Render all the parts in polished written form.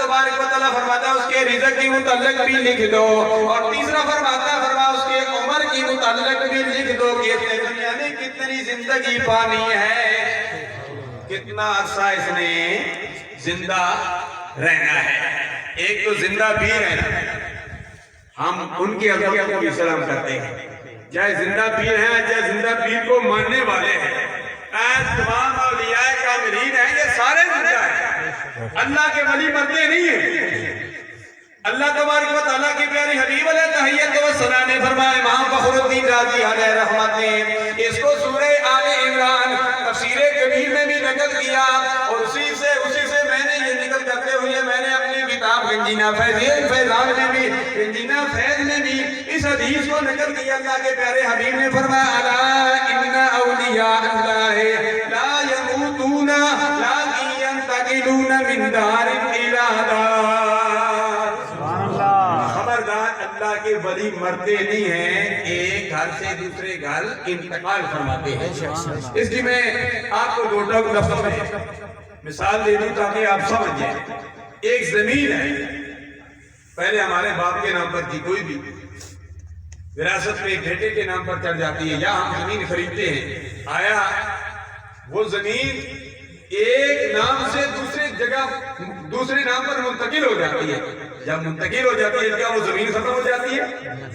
تبارک و تعالیٰ فرماتا ہے اس کے رزق کی متعلق بھی لکھ دو، اور تیسرا فرماتا ہے اس کے عمر کی متعلق بھی لکھ دو کہ اس نے دنیا میں کتنی زندگی پانی ہے، کتنا عرصہ اس نے زندہ رہنا ہے۔ ایک تو زندہ بھی رہنا، ہم ان کی عظمت کو بھی سلام کرتے ہیں، چاہے زندہ پیر ہیں چاہے زندہ پیر کو ماننے والے ہیں، تمام اولیاء کاملین ہیں، یہ سارے زندہ ہیں، اللہ کے ولی مرتے نہیں ہیں۔ اللہ تبارک و تعالیٰ کی پیاری حبیب علیہ تحیت و ثنا نے فرمایا، امام فخر الدین رازی علیہ رحمت نے اس کو سورہ آل عمران تفسیر کبیر میں بھی نقل کیا، اور اسی سے میں نے یہ نقل کرتے ہوئے میں نے اپنی کتاب گنجینہ فیضان میں بھی گنجینہ فیض میں بھی اس حدیث کو نقل کیا۔ اللہ کے پیارے حبیب نے فرمایا، الا ان اولیاء اللہ لا يموتون لكن ينتقلون من دار الى دار۔ خبردار، اللہ کے ولی مرتے نہیں ہیں، ایک گھر سے دوسرے گھر انتقال فرماتے ہیں۔ اس لیے میں آپ کو دو لفظوں میں مثال دے دوں تاکہ آپ سمجھ جائیں۔ ایک زمین ہے، پہلے ہمارے باپ کے نام پر تھی، کوئی بھی وراثت میں بیٹے کے نام پر چڑھ جاتی ہے، یا ہم زمین خریدتے ہیں، آیا وہ زمین ایک نام سے دوسرے نام پر منتقل ہو جاتی ہے۔ جب منتقل ہو جاتی ہے کیا وہ زمین ختم ہو جاتی ہے؟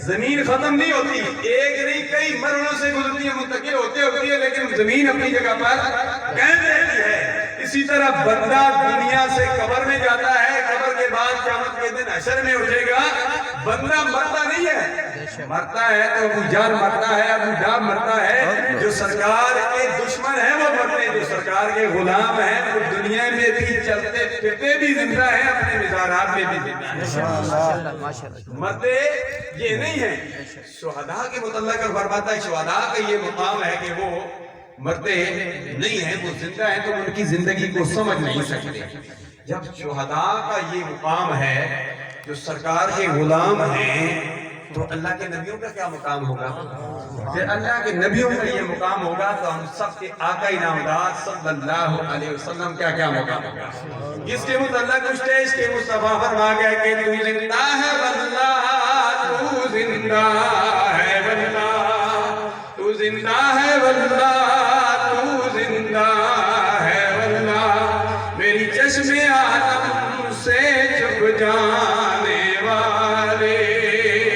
زمین ختم نہیں ہوتی، ایک نہیں کئی مرحلوں سے گزرتی ہے، منتقل ہوتی ہے، لیکن زمین اپنی جگہ پر قائم رہتی ہے۔ اسی طرح بندہ دنیا سے قبر میں جاتا ہے، قبر کے بعد قیامت کے دن حشر میں اٹھے گا، بندہ مرتا نہیں ہے، مرتا ہے تو ابو جہل مرتا ہے، ابو لہب مرتا ہے، جو سرکار کے دشمن ہیں وہ مرتے ہیں، جو سرکار کے غلام ہیں وہ دنیا میں بھی چلتے پھرتے بھی زندہ ہیں، اپنے مزارات میں بھی زندہ ہیں، مرتے یہ نہیں ہیں۔ شہداء کے متعلق فرماتا ہے شہداء کا یہ مقام ہے کہ وہ مرتے نہیں ہیں، وہ زندہ ہیں، تو ان کی زندگی کو سمجھ نہیں سکتے۔ جب شہداء کا یہ مقام ہے جو سرکار کے غلام ہیں، تو اللہ کے نبیوں کا کیا مقام ہوگا؟ پھر اللہ کے نبیوں کا یہ مقام ہوگا تو ہم سب کے آقا انعامدار صلی اللہ علیہ وسلم کا کیا مقام ہوگا؟ جس کے متعلق کچھ اس کے مصطفیٰ فرما گیا کہ تو زندہ ہے واللہ تو زندہ